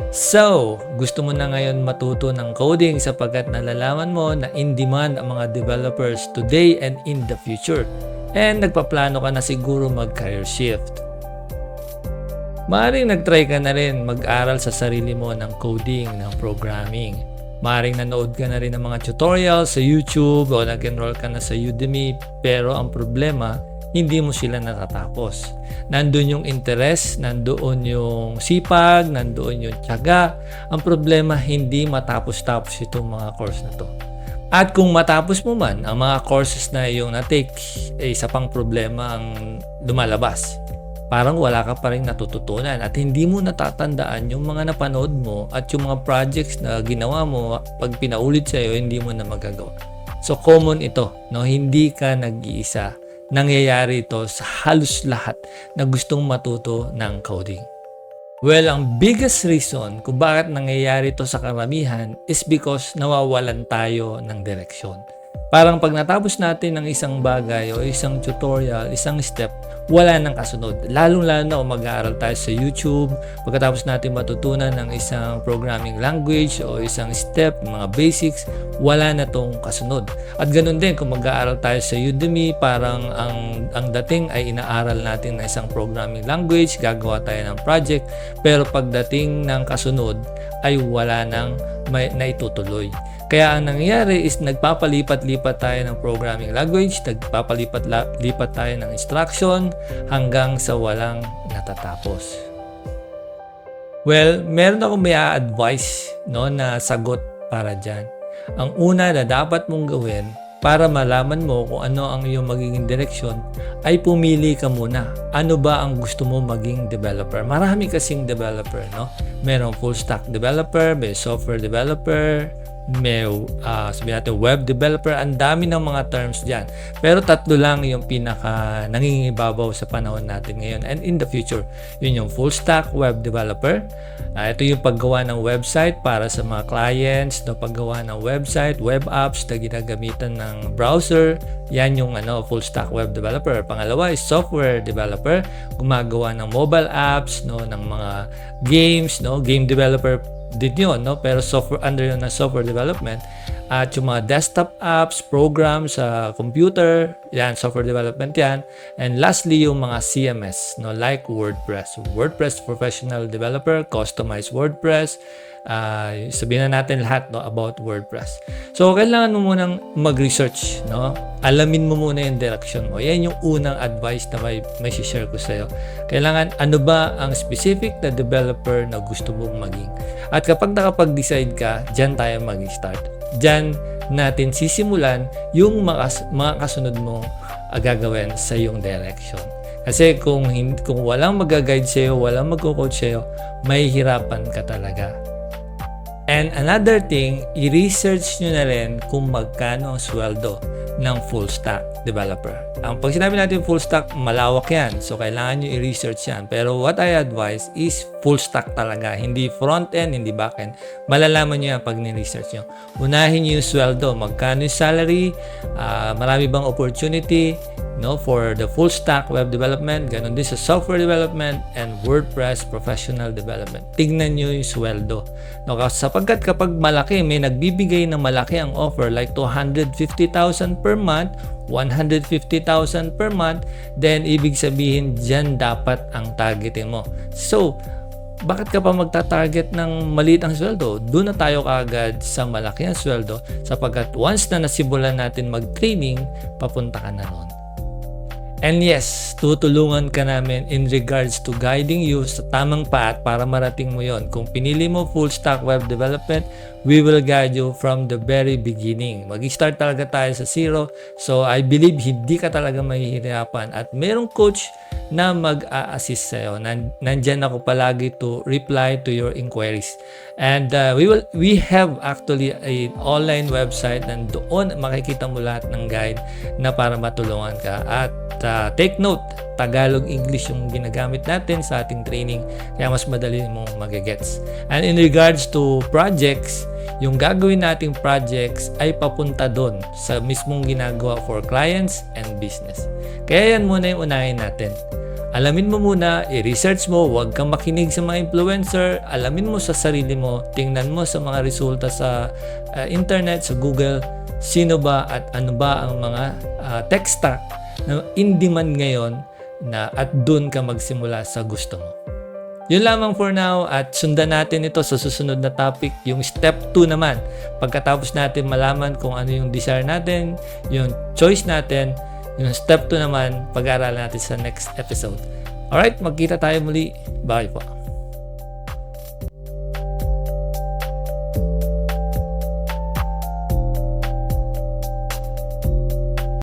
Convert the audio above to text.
So, gusto mo na ngayon matuto ng coding sapagkat nalalaman mo na in-demand ang mga developers today and in the future. And nagpaplano ka na siguro mag-career shift. Maaaring nag-try ka na rin mag-aral sa sarili mo ng coding, ng programming. Maaaring nanood ka na rin ng mga tutorials sa YouTube o nag-enroll ka na sa Udemy, pero ang problema, hindi mo sila natatapos. Nandun yung interest, nandoon yung sipag, nandoon yung tiyaga. Ang problema, hindi matapos-tapos itong mga course na to. At kung matapos mo man ang mga courses na yung na-take, isa pang problema ang lumalabas. Parang wala ka pa rin natututunan at hindi mo natatandaan yung mga napanood mo at yung mga projects na ginawa mo pag pinaulit sa'yo, hindi mo na magagawa. So common ito, no? Hindi ka nag-iisa. Nangyayari ito sa halos lahat na gustong matuto ng coding. Well, ang biggest reason kung bakit nangyayari ito sa karamihan is because nawawalan tayo ng direksyon. Parang pag natapos natin ng isang bagay o isang tutorial, isang step, wala nang kasunod. Lalong-lalo na kung mag-aaral tayo sa YouTube, pagkatapos natin matutunan ng isang programming language o isang step, mga basics, wala na tong kasunod. At ganun din kung mag-aaral tayo sa Udemy, parang ang dating ay inaaral natin na isang programming language, gagawa tayo ng project, pero pagdating ng kasunod ay wala nang naitutuloy. Kaya ang nangyayari is nagpapalipat-lipat tayo ng programming language, nagpapalipat-lipat tayo ng instruction hanggang sa walang natatapos. Well, meron akong may advice na sagot para dyan. Ang una na dapat mong gawin para malaman mo kung ano ang iyong magiging direksyon ay pumili ka muna. Ano ba ang gusto mo maging developer? Marami kasing developer, no? Merong full stack developer, may software developer, may sabihin natin web developer, ang dami ng mga terms dyan. Pero tatlo lang yung pinaka nangingibabaw sa panahon natin ngayon and in the future. Yun yung full stack web developer. Ito yung paggawa ng website para sa mga clients, paggawa ng website, web apps na ginagamitan ng browser. Yan yung full stack web developer. Pangalawa is software developer, gumagawa ng mobile apps, ng mga games, game developer din yun, pero software under yun na software development. At yung mga desktop apps, programs sa computer, yan, software development yan. And lastly, yung mga CMS, like WordPress. WordPress professional developer, customized WordPress. Sabihin na natin lahat about WordPress. So, kailangan mo munang mag-research, alamin mo muna yung direction mo. Yan yung unang advice na may share ko sa'yo. Kailangan, ano ba ang specific na developer na gusto mong maging? At kapag nakapag-decide ka, dyan tayo mag-start. Dyan natin sisimulan yung mga kasunod mong gagawin sa yung direction. Kasi kung walang mag-guide sa'yo, walang mag-coach sa'yo, may hirapan ka talaga. And another thing, i-research nyo na rin kung magkano ang sweldo ng full stack developer. Pag sinabi natin full stack, malawak yan. So, kailangan nyo i-research yan. Pero what I advise is full stack talaga. Hindi front-end, hindi back-end. Malalaman nyo yan pag ni-research nyo. Unahin nyo yung sweldo. Magkano yung salary? Marami bang opportunity? For the full stack web development, ganun din sa software development and WordPress professional development. Tignan nyo yung sweldo. Sapagkat kapag malaki, may nagbibigay ng malaki ang offer like 250,000 per month, 150,000 per month, then ibig sabihin dyan dapat ang targetin mo. So, bakit ka pa magta-target ng maliit ang sweldo? Doon na tayo kaagad sa malaki ang sweldo sapagkat once na nasimulan natin mag-training, papunta ka na nun. And yes, tutulungan ka namin in regards to guiding you sa tamang path para marating mo yon. Kung pinili mo full stack web development, we will guide you from the very beginning. Mag-start talaga tayo sa zero. So, I believe hindi ka talaga mahihirapan. At merong coach na mag-a-assist sa'yo. Nandyan ako palagi to reply to your inquiries. And we have actually an online website na doon makikita mo lahat ng guide na para matulungan ka. At take note, Tagalog, English yung ginagamit natin sa ating training. Kaya mas madali mong magigets. And in regards to projects, yung gagawin nating projects ay papunta doon sa mismong ginagawa for clients and business. Kaya yan muna yung unahin natin. Alamin mo muna, i-research mo, huwag kang makinig sa mga influencer, alamin mo sa sarili mo, tingnan mo sa mga resulta sa internet, sa Google, sino ba at ano ba ang mga tech stack na in demand ngayon at dun ka magsimula sa gusto mo. Yun lamang for now at sundan natin ito sa susunod na topic, yung step 2 naman. Pagkatapos natin malaman kung ano yung desire natin, yung choice natin, yung step 2 naman, pag-aaralan natin sa next episode. Alright, magkita tayo muli. Bye po.